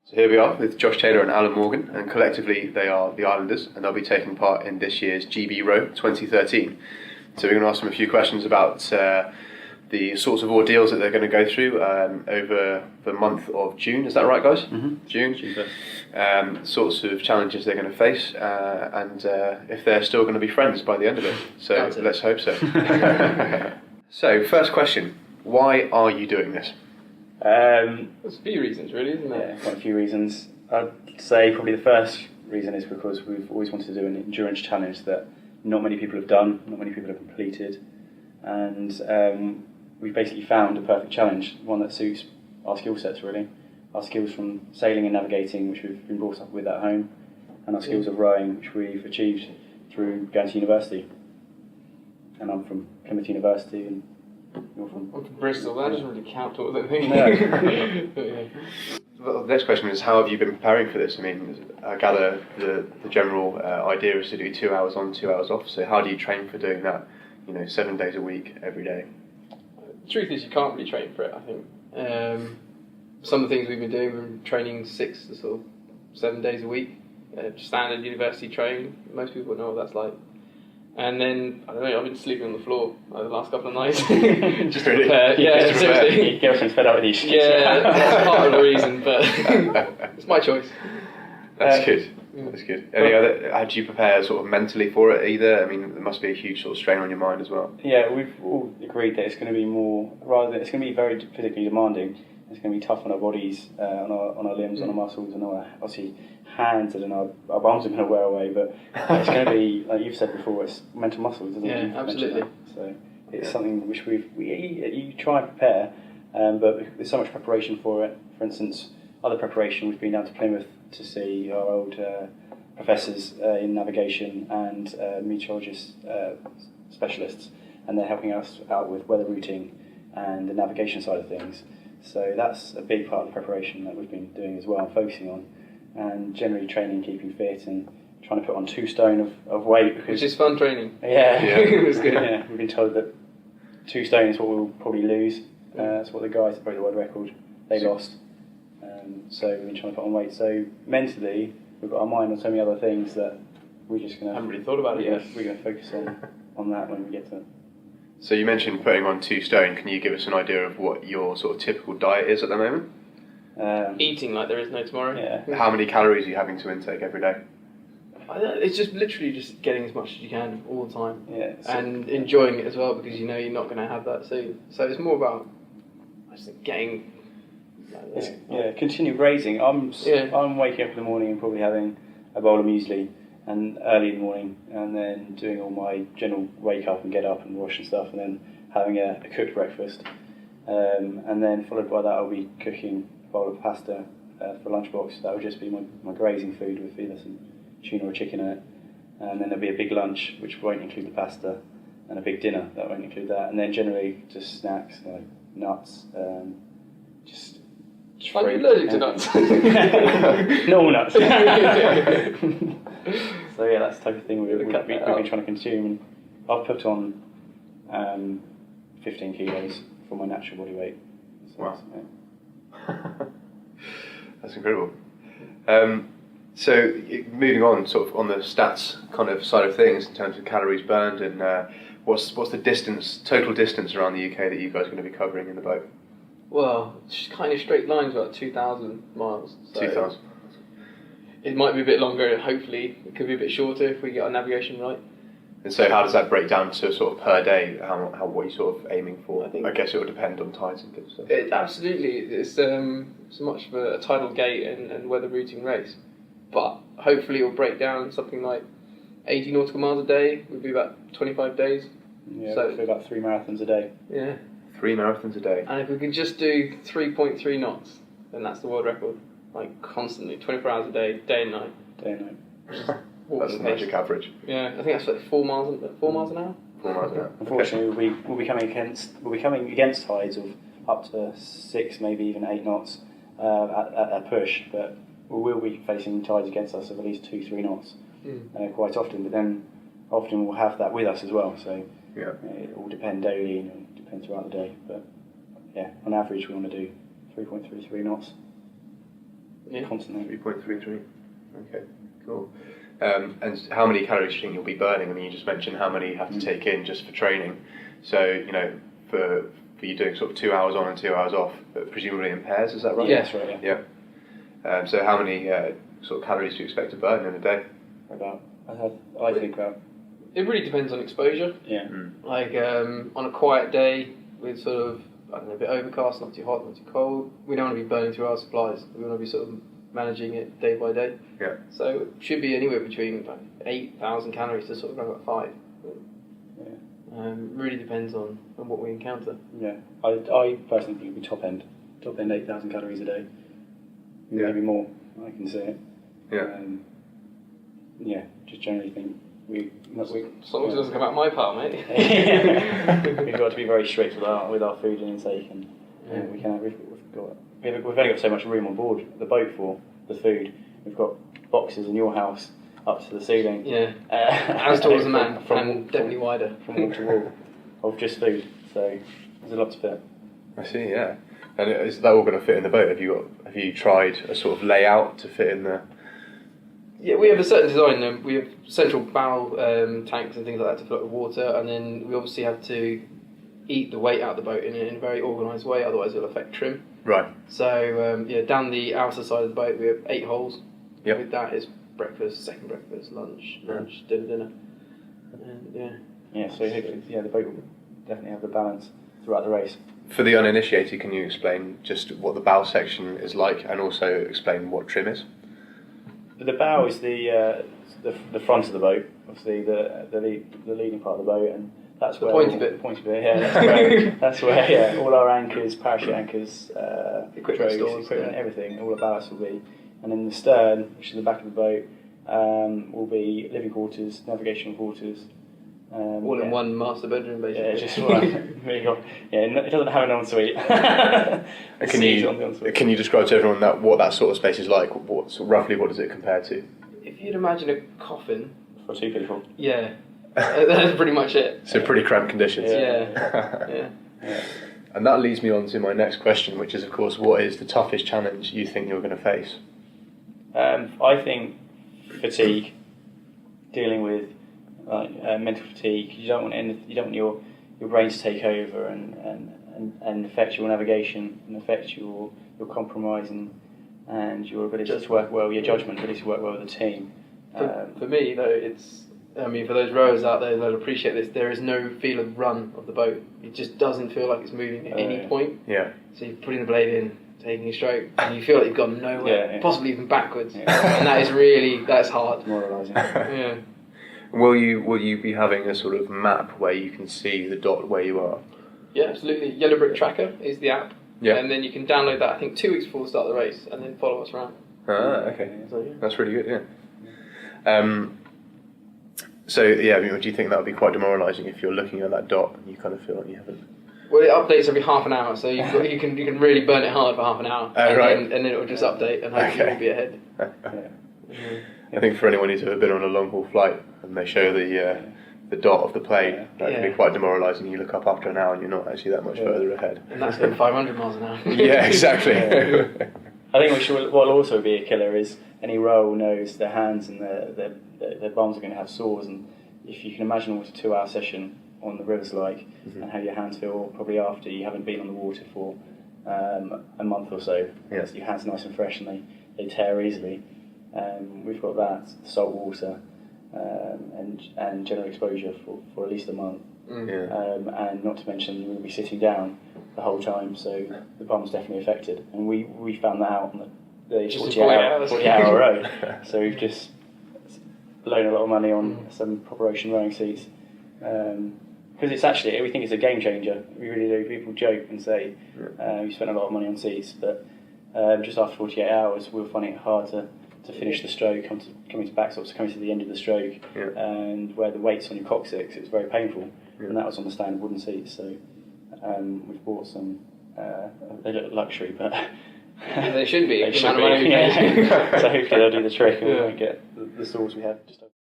So here we are with Josh Taylor and Alan Morgan, and collectively they are the Islanders, and they'll be taking part in this year's GB Row 2013. So we're going to ask them a few questions about the sorts of ordeals that they're going to go through over the month of June. Is that right, guys? Mm-hmm. June. Sorts of challenges they're going to face, and if they're still going to be friends by the end of it. So let's hope so. So first question, why are you doing this? There's a few reasons, really, isn't there? Yeah, quite a few reasons. I'd say probably the first reason is because we've always wanted to do an endurance challenge that not many people have done, not many people have completed, and we've basically found a perfect challenge, one that suits our skill sets really. Our skills from sailing and navigating, which we've been brought up with at home, and our skills of rowing, which we've achieved through going to university. And I'm from Plymouth University, and you're from... I'm from Bristol. That doesn't really count towards anything. No. Well, the next question is, how have you been preparing for this? I mean, I gather the general idea is to do 2 hours on, 2 hours off. So how do you train for doing that? 7 days a week, every day. The truth is, you can't really train for it. I think some of the things we've been doing, we've been training 6 to sort of 7 days a week, standard university training. Most people know what that's like. And then, I don't know, I've been sleeping on the floor the last couple of nights. Just to prepare. Yeah, seriously. Your girlfriend's fed up with you. Yeah, that's part of the reason, but it's my choice. That's good. That's good. Any other? How do you prepare sort of mentally for it either? I mean, there must be a huge sort of strain on your mind as well. Yeah, we've all agreed that it's going to be more, rather than, it's going to be very physically demanding. It's going to be tough on our bodies, on our limbs, on our muscles, and our, obviously, hands, and our bums are going to wear away, but it's going to be, like you've said before, it's mental muscles, isn't it? Yeah, absolutely. So it's something which you try and prepare, but there's so much preparation for it. For instance, other preparation, we've been down to Plymouth to see our old professors in navigation and meteorologist specialists, and they're helping us out with weather routing and the navigation side of things. So that's a big part of the preparation that we've been doing as well, focusing on, and generally training, keeping fit, and trying to put on 2 stone of weight. Which is fun training. Yeah, it was good. Yeah, we've been told that 2 stone is what we'll probably lose. That's what the guys that broke the world record, they lost. So we've been trying to put on weight. So mentally, we've got our mind on so many other things that we're just going to... haven't really thought about it yet. We're going to focus on that when we get to it. So you mentioned putting on 2 stone. Can you give us an idea of what your sort of typical diet is at the moment? Eating like there is no tomorrow. Yeah. How many calories are you having to intake every day? It's just literally just getting as much as you can all the time. Yeah. And enjoying it as well, because you know you're not going to have that soon. So it's more about getting... continue grazing. I'm waking up in the morning and probably having a bowl of muesli, and early in the morning, and then doing all my general wake up and get up and wash and stuff, and then having a cooked breakfast, and then followed by that I'll be cooking a bowl of pasta for lunchbox. That will just be my grazing food with either some tuna or chicken in it, and then there'll be a big lunch which won't include the pasta, and a big dinner that won't include that, and then generally just snacks like nuts, just Are you allergic to nuts? Normal nuts. So yeah, that's the type of thing we've been trying to consume. And I've put on 15 kilos for my natural body weight. So wow. Yeah. That's incredible. So moving on, sort of on the stats kind of side of things in terms of calories burned, and what's the total distance around the UK that you guys are going to be covering in the boat? Well, it's kind of straight lines, about 2,000 miles. So 2,000. It might be a bit longer, hopefully. It could be a bit shorter if we get our navigation right. And so how does that break down to sort of per day? What are you sort of aiming for? I guess it will depend on tides and things. So. Absolutely. It's so much of a tidal gate and weather routing race. But hopefully it will break down something like 80 nautical miles a day, would be about 25 days. Yeah, so about 3 marathons a day. Yeah. 3 marathons a day. And if we could just do 3.3 knots, then that's the world record. Like constantly, 24 hours a day, day and night. Day and night. That's the magic average. Yeah, I think that's like 4 miles an hour. 4 miles an hour. Unfortunately, we'll be coming against tides of up to 6, maybe even 8 knots at a push, but we will be facing tides against us of at least 2-3 knots quite often. But then often we'll have that with us as well. So yeah, it will depend daily and it depends throughout the day. But yeah, on average we want to do 3.33 knots. constantly. 3.33. Okay, cool. And how many calories do you think you'll be burning? I mean, you just mentioned how many you have to take in just for training. So, you know, for you doing sort of 2 hours on and 2 hours off, but presumably in pairs, is that right? Yeah, that's right. Yeah. So how many sort of calories do you expect to burn in a day? I think about. It really depends on exposure. Yeah. Like on a quiet day with sort of, I don't know, a bit overcast, not too hot, not too cold, we don't want to be burning through our supplies. We want to be sort of managing it day by day. Yeah. So it should be anywhere between like 8,000 calories to sort of around about 5. Yeah. Really depends on what we encounter. Yeah. I personally think it'd be top end 8,000 calories a day. Maybe more. I can see it. Yeah. Just generally think we as long as it doesn't come out my part, mate. We've got to be very strict with our food intake, and we've only got so much room on board the boat for the food. We've got boxes in your house up to the ceiling. Yeah. As tall as a man, and definitely wider from wall to wall of just food. So there's a lot to fit. I see. Yeah. And is that all going to fit in the boat? Have you tried a sort of layout to fit in the? Yeah, we have a certain design. We have central bow tanks and things like that to float with water, and then we obviously have to eat the weight out of the boat in a very organised way, otherwise it'll affect trim. Right. So down the outer side of the boat we have 8 holes. Yep. With that is breakfast, second breakfast, lunch, dinner. And so the boat will definitely have the balance throughout the race. For the uninitiated, can you explain just what the bow section is like, and also explain what trim is? The bow is the front of the boat, obviously the leading part of the boat, and that's the where pointy bit. The pointy bit, yeah. That's where all our anchors, parachute anchors, equipment drogues, stores, everything, all the ballast will be. And then the stern, which is the back of the boat, will be living quarters, navigational quarters. All in one master bedroom, basically. Yeah, just it doesn't have an ensuite. Can you describe to everyone what that sort of space is like? Roughly, what does it compare to? If you'd imagine a coffin for 2 people. Yeah, that's pretty much it. So pretty cramped conditions. Yeah. And that leads me on to my next question, which is, of course, what is the toughest challenge you think you're going to face? I think fatigue, dealing with mental fatigue. You don't want your brain to take over and affect your navigation and affect your compromise and your ability to work well, your judgment, ability to work well with the team. For me, though, for those rowers out there that appreciate this, there is no feel of run of the boat. It just doesn't feel like it's moving at any point. Yeah. So you're putting the blade in, taking a stroke, and you feel like you've gone nowhere, possibly even backwards. Yeah. And that's hard. Demoralising. Yeah. Will you be having a sort of map where you can see the dot where you are? Yeah, absolutely. Yellow Brick Tracker is the app. Yeah. And then you can download that, I think, 2 weeks before the start of the race, and then follow us around. Okay. So, that's really good, yeah. So, do you think that would be quite demoralising if you're looking at that dot and you kind of feel like you haven't... Well, it updates every half an hour, so you can really burn it hard for half an hour. And then it will just update, and hopefully you'll be ahead. I think for anyone who's ever been on a long haul flight and they show the dot of the plane, that can be quite demoralising. You look up after an hour and you're not actually that much further ahead. And that's going 500 miles an hour. Yeah, exactly. I think what will also be a killer is any rower knows their hands and their bums are going to have sores, and if you can imagine what a 2-hour session on the river's like, and how your hands feel probably after you haven't been on the water for a month or so. Yes. Your hands are nice and fresh and they tear easily. We've got that, salt water, and general exposure for at least a month. And not to mention we'll be sitting down the whole time, so the bum's definitely affected. And we found that out on the 40-hour row. So we've just blown a lot of money on some proper ocean rowing seats. Because it's actually, we think it's a game changer. We really do. People joke and say we spent a lot of money on seats, but just after 48 hours, we were finding it hard to finish the stroke, coming to backstops, coming to the end of the stroke, and where the weight's on your coccyx, it was very painful, and that was on the standard wooden seats. So we've bought some. They look luxury, but they should be. They should be. So hopefully they'll do the trick and we won't get the sores we had.